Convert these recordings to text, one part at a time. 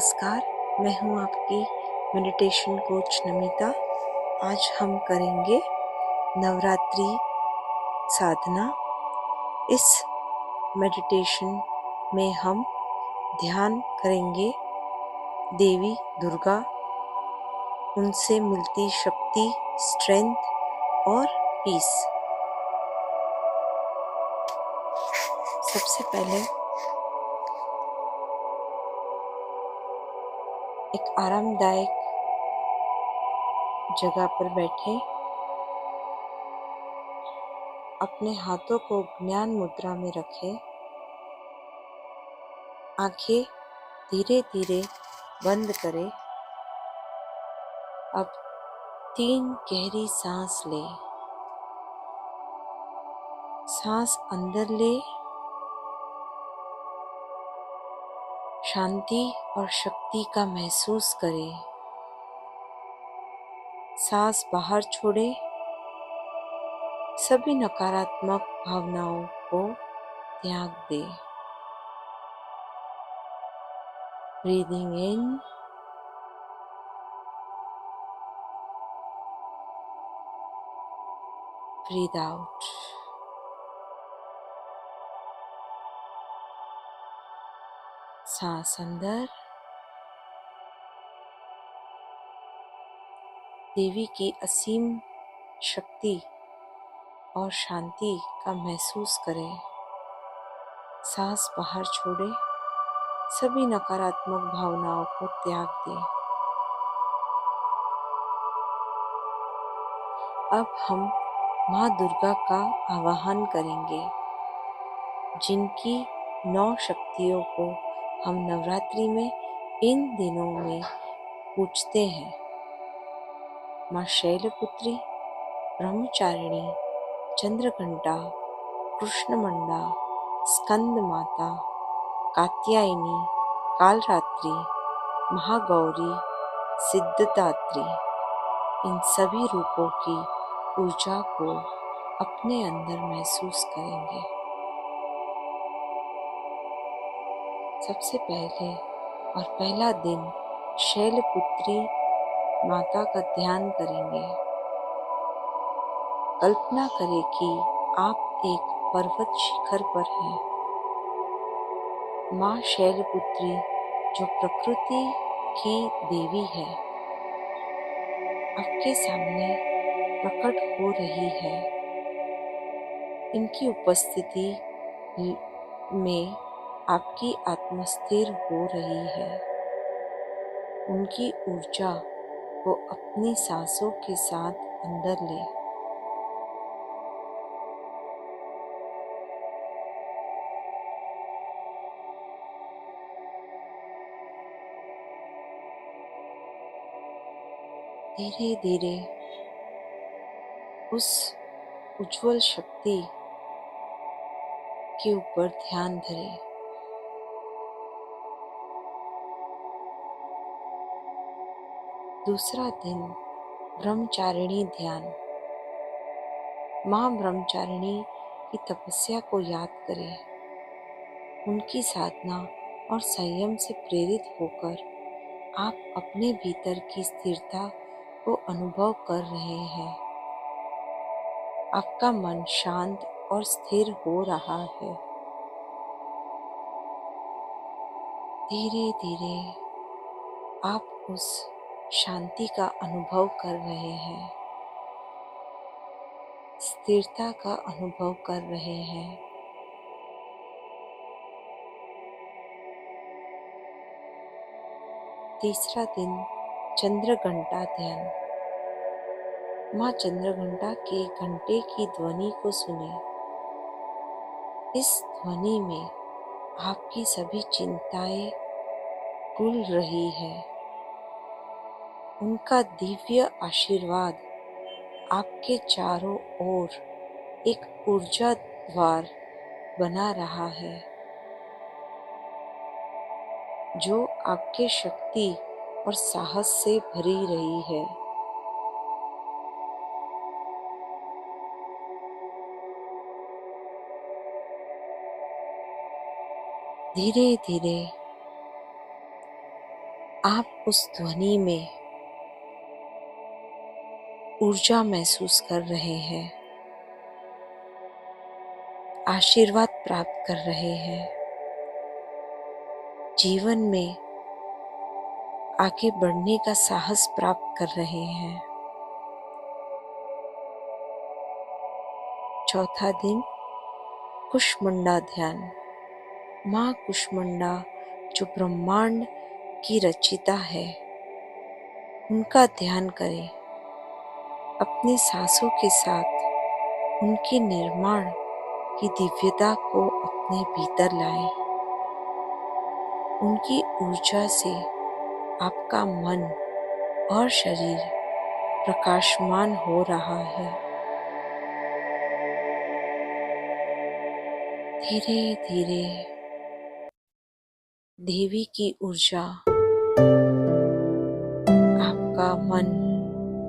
नमस्कार, मैं हूँ आपकी मेडिटेशन कोच नमिता। आज हम करेंगे नवरात्रि साधना। इस मेडिटेशन में हम ध्यान करेंगे देवी दुर्गा, उनसे मिलती शक्ति, स्ट्रेंथ और पीस। सबसे पहले एक आरामदायक जगह पर बैठे, अपने हाथों को ज्ञान मुद्रा में रखें, आंखें धीरे धीरे बंद करें। अब 3 गहरी सांस लें। सांस अंदर ले, शांति और शक्ति का महसूस करें। सांस बाहर छोड़े, सभी नकारात्मक भावनाओं को त्याग दे। Breathing in, breathe out. सांस अंदर, देवी की असीम शक्ति और शांति का महसूस करें। सांस बाहर छोड़े, सभी नकारात्मक भावनाओं को त्याग दें। अब हम माँ दुर्गा का आवाहन करेंगे, जिनकी 9 शक्तियों को हम नवरात्रि में इन दिनों में पूजते हैं। माँ शैलपुत्री, ब्रह्मचारिणी, चंद्रघंटा, कृष्णमंडा, स्कंद माता, कात्यायनी, कालरात्रि, महागौरी, सिद्धदात्री, इन सभी रूपों की ऊर्जा को अपने अंदर महसूस करेंगे। सबसे पहले और पहला दिन शैलपुत्री माता का ध्यान करेंगे। कल्पना करें कि आप एक पर्वत शिखर पर हैं। माँ शैलपुत्री, जो प्रकृति की देवी है, आपके सामने प्रकट हो रही है। इनकी उपस्थिति में आपकी आत्मा स्थिर हो रही है। उनकी ऊर्जा को अपनी सांसों के साथ अंदर ले। धीरे धीरे उस उज्जवल शक्ति के ऊपर ध्यान धरें। दूसरा दिन ब्रह्मचारिणी ध्यान। माँ ब्रह्मचारिणी की तपस्या को याद करें। उनकी साधना और संयम से प्रेरित होकर आप अपने भीतर की स्थिरता को अनुभव कर रहे हैं। आपका मन शांत और स्थिर हो रहा है। धीरे धीरे आप उस शांति का अनुभव कर रहे हैं, स्थिरता का अनुभव कर रहे हैं। तीसरा दिन चंद्रघंटा ध्यान। माँ चंद्रघंटा के घंटे की ध्वनि को सुने। इस ध्वनि में आपकी सभी चिंताएं भूल रही है। उनका दिव्य आशीर्वाद आपके चारों ओर एक ऊर्जा द्वार बना रहा है, जो आपके शक्ति और साहस से भरी रही है। धीरे धीरे आप उस ध्वनि में ऊर्जा महसूस कर रहे हैं, आशीर्वाद प्राप्त कर रहे हैं, जीवन में आगे बढ़ने का साहस प्राप्त कर रहे हैं। चौथा दिन कुष्मांडा ध्यान। माँ कुष्मांडा जो ब्रह्मांड की रचिता है, उनका ध्यान करें। अपनी सांसों के साथ उनके निर्माण की दिव्यता को अपने भीतर लाएं। उनकी ऊर्जा से आपका मन और शरीर प्रकाशमान हो रहा है। धीरे धीरे देवी की ऊर्जा आपका मन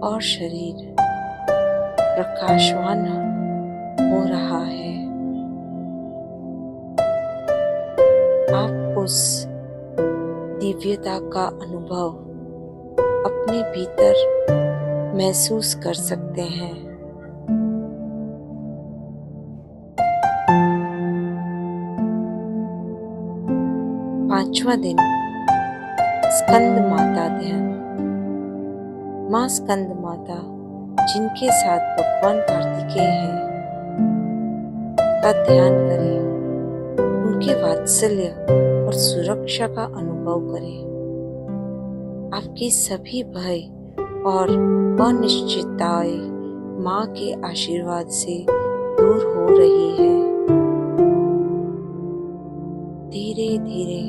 और शरीर प्रकाशवान हो रहा है। आप उस दिव्यता का अनुभव अपने भीतर महसूस कर सकते हैं। पांचवा दिन स्कंद माता ध्यान। माँ स्कंद माता जिनके साथ भगवान कार्तिकेय हैं, का ध्यान करें। उनके वात्सल्य और सुरक्षा का अनुभव करें। आपकी सभी भय और अनिश्चितताएं माँ के आशीर्वाद से दूर हो रही है। धीरे धीरे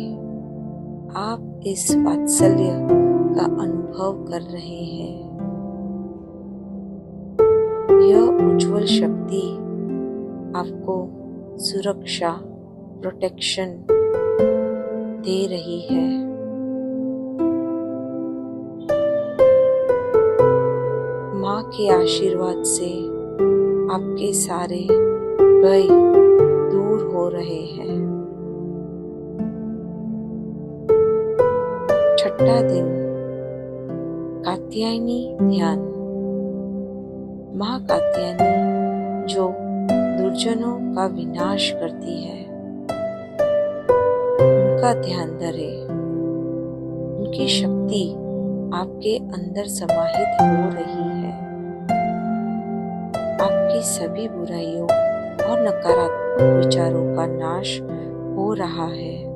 आप इस वात्सल्य का अनुभव कर रहे हैं। यह उज्जवल शक्ति आपको सुरक्षा, प्रोटेक्शन दे रही है। माँ के आशीर्वाद से आपके सारे भय दूर हो रहे हैं। छठा दिन कात्यायनी ध्यान। माँ कात्यायनी जो दुर्जनों का विनाश करती है, उनका ध्यान धरें। उनकी शक्ति आपके अंदर समाहित हो रही है। आपकी सभी बुराइयों और नकारात्मक विचारों का नाश हो रहा है।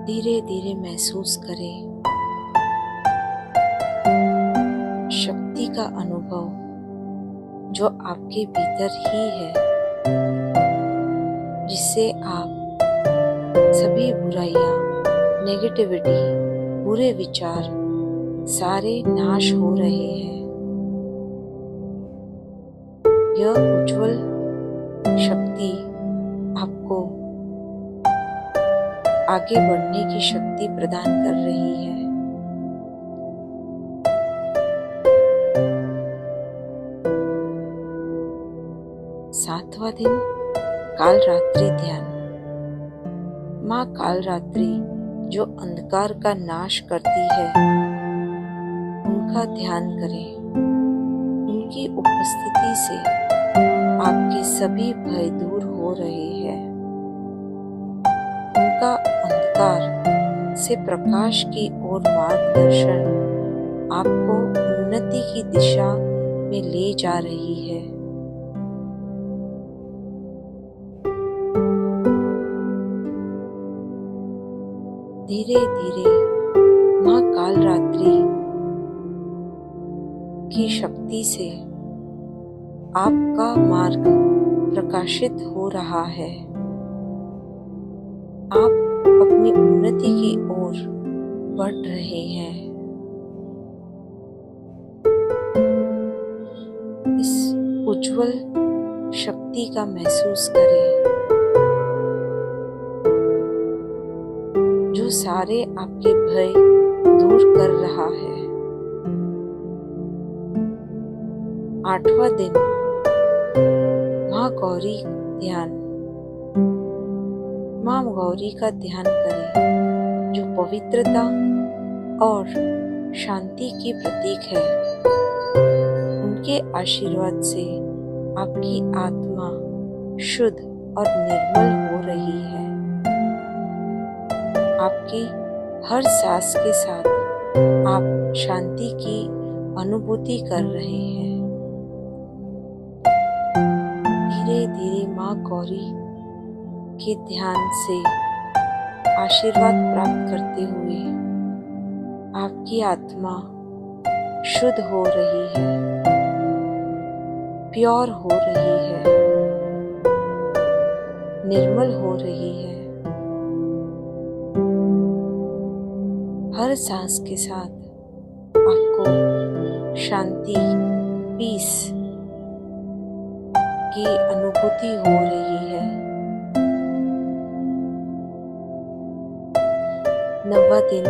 धीरे धीरे महसूस करें शक्ति का अनुभव जो आपके भीतर ही है, जिससे आप सभी बुराइयां, नेगेटिविटी, बुरे विचार सारे नाश हो रहे हैं। यह उज्जवल शक्ति आपको आगे बढ़ने की शक्ति प्रदान कर रही है। सातवां दिन कालरात्रि ध्यान। माँ कालरात्रि जो अंधकार का नाश करती है, उनका ध्यान करें। उनकी उपस्थिति से आपके सभी भय दूर हो रहे हैं। उनका अंधकार से प्रकाश की ओर मार्गदर्शन आपको उन्नति की दिशा में ले जा रही है। धीरे धीरे माँ कालरात्रि की शक्ति से आपका मार्ग प्रकाशित हो रहा है। आप अपनी उन्नति की ओर बढ़ रहे हैं। इस उज्जवल शक्ति का महसूस करें जो सारे आपके भय दूर कर रहा है। आठवां दिन माँ गौरी ध्यान। माँ गौरी का ध्यान करें, जो पवित्रता और शांति की प्रतीक है। उनके आशीर्वाद से आपकी आत्मा शुद्ध और निर्मल हो रही है। आपकी हर सांस के साथ आप शांति की अनुभूति कर रहे हैं। धीरे धीरे माँ गौरी के ध्यान से आशीर्वाद प्राप्त करते हुए आपकी आत्मा शुद्ध हो रही है, प्योर हो रही है, निर्मल हो रही है। हर सांस के साथ आपको शांति, पीस की अनुभूति हो रही है। 9वां दिन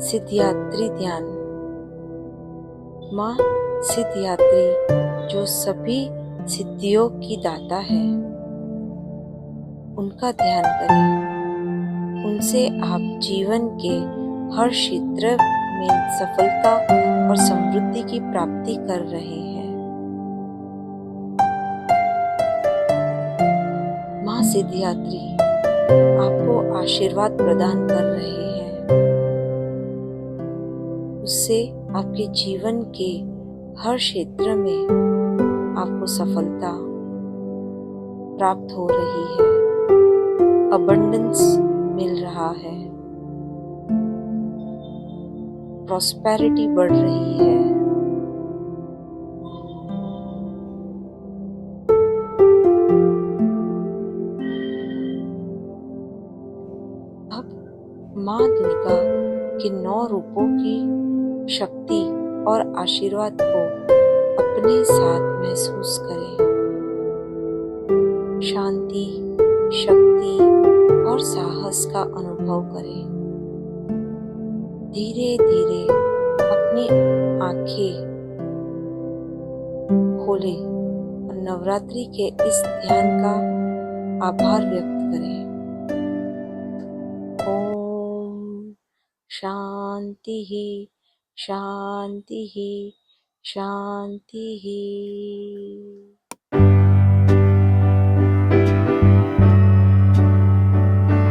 सिद्धियात्री ध्यान। माँ सिद्धियात्री जो सभी सिद्धियों की दाता है, उनका ध्यान करें। उनसे आप जीवन के हर क्षेत्र में सफलता और समृद्धि की प्राप्ति कर रहे हैं। माँ सिद्धियात्री आपको आशीर्वाद प्रदान कर रहे हैं। उससे आपके जीवन के हर क्षेत्र में आपको सफलता प्राप्त हो रही है, अबंडेंस मिल रहा है, प्रॉस्पेरिटी बढ़ रही है। अब माँ दुर्गा के 9 रूपों की शक्ति और आशीर्वाद को अपने साथ महसूस करें। शांति, शक्ति और साहस का अनुभव करें। धीरे धीरे अपनी आंखें खोलें और नवरात्रि के इस ध्यान का आभार व्यक्त करें। ओम शांति शांति शांति।